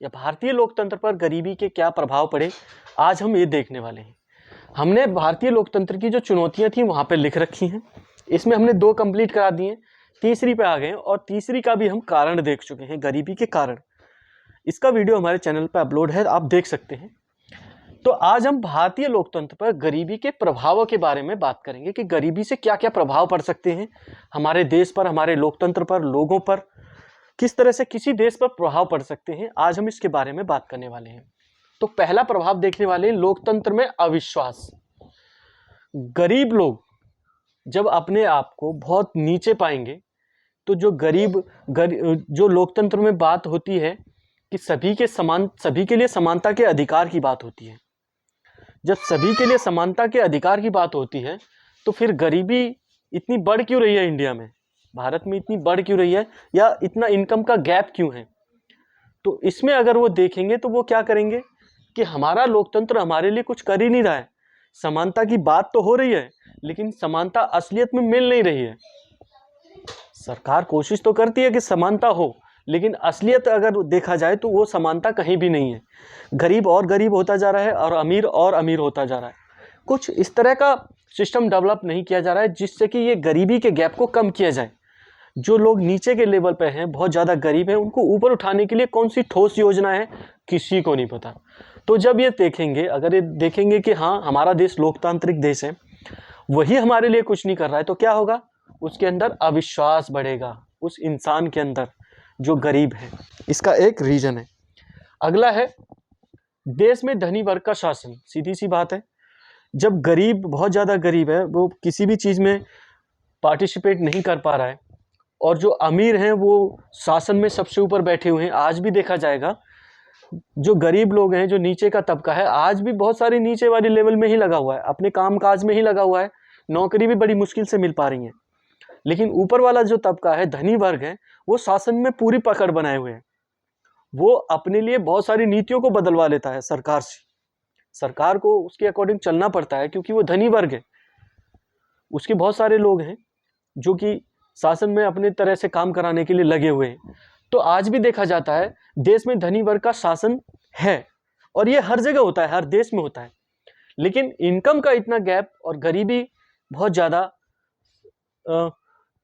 या भारतीय लोकतंत्र पर गरीबी के क्या प्रभाव पड़े, आज हम ये देखने वाले हैं। हमने भारतीय लोकतंत्र की जो चुनौतियां थी वहां पे लिख रखी हैं, इसमें हमने 2 कंप्लीट करा दिए, तीसरी पे आ गए और तीसरी का भी हम कारण देख चुके हैं, गरीबी के कारण। इसका वीडियो हमारे चैनल पर अपलोड है, आप देख सकते हैं। तो आज हम भारतीय लोकतंत्र पर गरीबी के प्रभावों के बारे में बात करेंगे कि गरीबी से क्या क्या प्रभाव पड़ सकते हैं हमारे देश पर, हमारे लोकतंत्र पर, लोगों पर, किस तरह से किसी देश पर प्रभाव पड़ सकते हैं। आज हम इसके बारे में बात करने वाले हैं। तो पहला प्रभाव देखने वाले हैं लोकतंत्र में अविश्वास। गरीब लोग जब अपने आप को बहुत नीचे पाएंगे तो जो लोकतंत्र में बात होती है कि सभी के लिए समानता के अधिकार की बात होती है। जब सभी के लिए समानता के अधिकार की बात होती है तो फिर गरीबी इतनी बढ़ क्यों रही है इंडिया में, भारत में इतनी बढ़ क्यों रही है, या इतना इनकम का गैप क्यों है। तो इसमें अगर वो देखेंगे तो वो क्या करेंगे कि हमारा लोकतंत्र हमारे लिए कुछ कर ही नहीं रहा है। समानता की बात तो हो रही है लेकिन समानता असलियत में मिल नहीं रही है। सरकार कोशिश तो करती है कि समानता हो, लेकिन असलियत अगर देखा जाए तो वो समानता कहीं भी नहीं है। गरीब और गरीब होता जा रहा है और अमीर होता जा रहा है। कुछ इस तरह का सिस्टम डेवलप नहीं किया जा रहा है जिससे कि ये गरीबी के गैप को कम किया जाए। जो लोग नीचे के लेवल पे हैं, बहुत ज़्यादा गरीब हैं, उनको ऊपर उठाने के लिए कौन सी ठोस योजना है किसी को नहीं पता। तो जब ये देखेंगे, अगर ये देखेंगे कि हाँ हमारा देश लोकतांत्रिक देश है, वही हमारे लिए कुछ नहीं कर रहा है, तो क्या होगा, उसके अंदर अविश्वास बढ़ेगा उस इंसान के अंदर जो गरीब है। इसका एक रीजन है। अगला है देश में धनी वर्ग का शासन। सीधी सी बात है, जब गरीब बहुत ज़्यादा गरीब है, वो किसी भी चीज़ में पार्टिसिपेट नहीं कर पा रहा है और जो अमीर हैं वो शासन में सबसे ऊपर बैठे हुए हैं। आज भी देखा जाएगा जो गरीब लोग हैं, जो नीचे का तबका है, आज भी बहुत सारे नीचे वाले लेवल में ही लगा हुआ है, अपने काम काज में ही लगा हुआ है, नौकरी भी बड़ी मुश्किल से मिल पा रही है। लेकिन ऊपर वाला जो तबका है, धनी वर्ग है, वो शासन में पूरी पकड़ बनाए हुए हैं। वो अपने लिए बहुत सारी नीतियों को बदलवा लेता है सरकार से। सरकार को उसके अकॉर्डिंग चलना पड़ता है क्योंकि वो धनी वर्ग है। उसके बहुत सारे लोग हैं जो कि शासन में अपने तरह से काम कराने के लिए लगे हुए हैं। तो आज भी देखा जाता है देश में धनी वर्ग का शासन है और ये हर जगह होता है, हर देश में होता है। लेकिन इनकम का इतना गैप और गरीबी बहुत ज़्यादा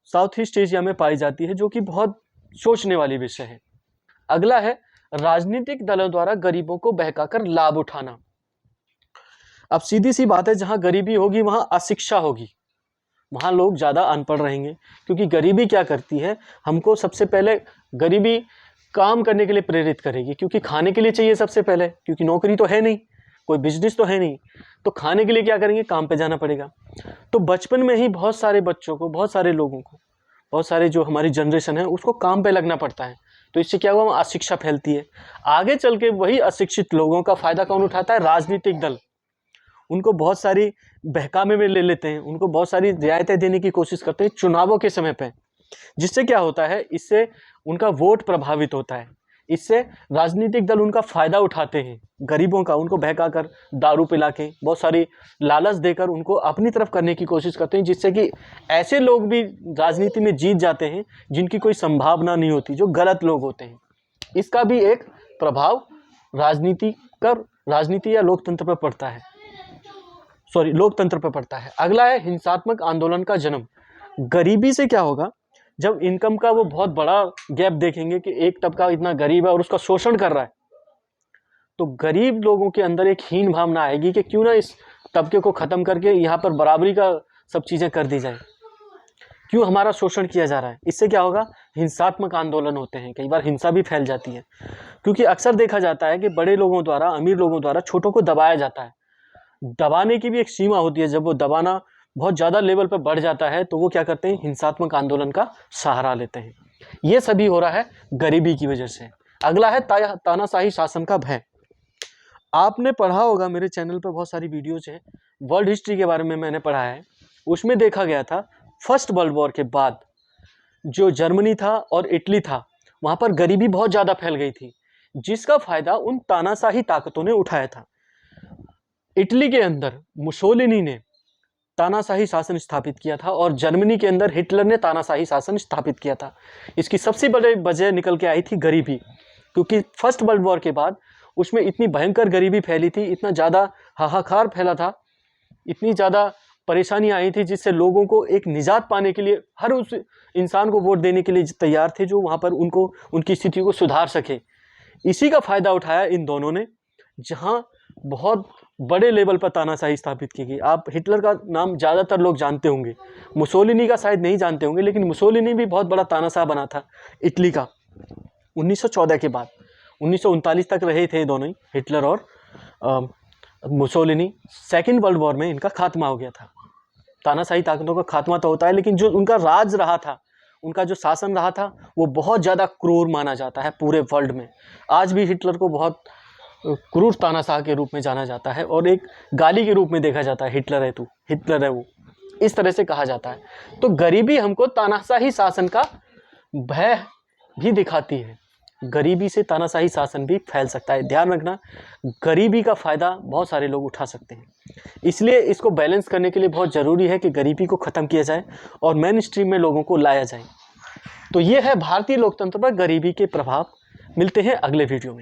साउथ ईस्ट एशिया में पाई जाती है, जो कि बहुत सोचने वाली विषय है। अगला है राजनीतिक दलों द्वारा गरीबों को बहकाकर लाभ उठाना। अब सीधी सी बात है, जहां गरीबी होगी वहां अशिक्षा होगी, वहां लोग ज़्यादा अनपढ़ रहेंगे। क्योंकि गरीबी क्या करती है, हमको सबसे पहले गरीबी काम करने के लिए प्रेरित करेगी, क्योंकि खाने के लिए चाहिए सबसे पहले, क्योंकि नौकरी तो है नहीं, कोई बिजनेस तो है नहीं, तो खाने के लिए क्या करेंगे, काम पे जाना पड़ेगा। तो बचपन में ही बहुत सारे बच्चों को, बहुत सारे लोगों को, बहुत सारे जो हमारी जनरेशन है उसको काम पे लगना पड़ता है। तो इससे क्या हुआ, अशिक्षा फैलती है। आगे चल के वही अशिक्षित लोगों का फायदा कौन उठाता है, राजनीतिक दल। उनको बहुत सारी बहकावे में ले लेते हैं, उनको बहुत सारी रियायतें देने की कोशिश करते हैं चुनावों के समय पे। जिससे क्या होता है, इससे उनका वोट प्रभावित होता है, इससे राजनीतिक दल उनका फायदा उठाते हैं, गरीबों का, उनको बहकाकर, दारू पिला के, बहुत सारी लालच देकर उनको अपनी तरफ करने की कोशिश करते हैं, जिससे कि ऐसे लोग भी राजनीति में जीत जाते हैं जिनकी कोई संभावना नहीं होती, जो गलत लोग होते हैं। इसका भी एक प्रभाव राजनीति या लोकतंत्र पर पड़ता है, लोकतंत्र पर पड़ता है। अगला है हिंसात्मक आंदोलन का जन्म। गरीबी से क्या होगा, जब इनकम का वो बहुत बड़ा गैप देखेंगे कि एक तबका इतना गरीब है और उसका शोषण कर रहा है, तो गरीब लोगों के अंदर एक हीन भावना आएगी कि क्यों ना इस तबके को खत्म करके यहाँ पर बराबरी का सब चीज़ें कर दी जाए, क्यों हमारा शोषण किया जा रहा है। इससे क्या होगा, हिंसात्मक आंदोलन होते हैं, कई बार हिंसा भी फैल जाती है। क्योंकि अक्सर देखा जाता है कि बड़े लोगों द्वारा, अमीर लोगों द्वारा छोटों को दबाया जाता है। दबाने की भी एक सीमा होती है, जब वो दबाना बहुत ज़्यादा लेवल पर बढ़ जाता है तो वो क्या करते हैं, हिंसात्मक आंदोलन का सहारा लेते हैं। ये सभी हो रहा है गरीबी की वजह से। अगला है तानाशाही शासन का भय। आपने पढ़ा होगा, मेरे चैनल पर बहुत सारी वीडियोज हैं, वर्ल्ड हिस्ट्री के बारे में मैंने पढ़ा है। उसमें देखा गया था फर्स्ट वर्ल्ड वॉर के बाद जो जर्मनी था और इटली था, वहाँ पर गरीबी बहुत ज़्यादा फैल गई थी, जिसका फायदा उन तानाशाही ताकतों ने उठाया था। इटली के अंदर मुसोलिनी ने तानाशाही शासन स्थापित किया था और जर्मनी के अंदर हिटलर ने तानाशाही शासन स्थापित किया था। इसकी सबसे बड़ी वजह निकल के आई थी गरीबी। क्योंकि फर्स्ट वर्ल्ड वॉर के बाद उसमें इतनी भयंकर गरीबी फैली थी, इतना ज़्यादा हाहाकार फैला था, इतनी ज़्यादा परेशानियाँ आई थी, जिससे लोगों को एक निजात पाने के लिए हर उस इंसान को वोट देने के लिए तैयार थे जो वहाँ पर उनको उनकी स्थिति को सुधार सके। इसी का फ़ायदा उठाया इन दोनों ने, जहाँ बहुत बड़े लेवल पर तानाशाही स्थापित की गई। आप हिटलर का नाम ज़्यादातर लोग जानते होंगे, मुसोलिनी का शायद नहीं जानते होंगे, लेकिन मुसोलिनी भी बहुत बड़ा तानाशाह बना था इटली का 1914 के बाद। 1939 तक रहे थे दोनों ही, हिटलर और मुसोलिनी। सेकेंड वर्ल्ड वॉर में इनका खात्मा हो गया था। तानाशाही ताकतों का खात्मा तो होता है, लेकिन जो उनका राज रहा था, उनका जो शासन रहा था, वो बहुत ज़्यादा क्रूर माना जाता है पूरे वर्ल्ड में। आज भी हिटलर को बहुत क्रूर तानाशाह के रूप में जाना जाता है और एक गाली के रूप में देखा जाता है, हिटलर है तू, हिटलर है वो, इस तरह से कहा जाता है। तो गरीबी हमको तानाशाही शासन का भय भी दिखाती है। गरीबी से तानाशाही शासन भी फैल सकता है। ध्यान रखना, गरीबी का फ़ायदा बहुत सारे लोग उठा सकते हैं, इसलिए इसको बैलेंस करने के लिए बहुत ज़रूरी है कि गरीबी को ख़त्म किया जाए और मेन स्ट्रीम में लोगों को लाया जाए। तो ये है भारतीय लोकतंत्र पर गरीबी के प्रभाव। मिलते हैं अगले वीडियो में।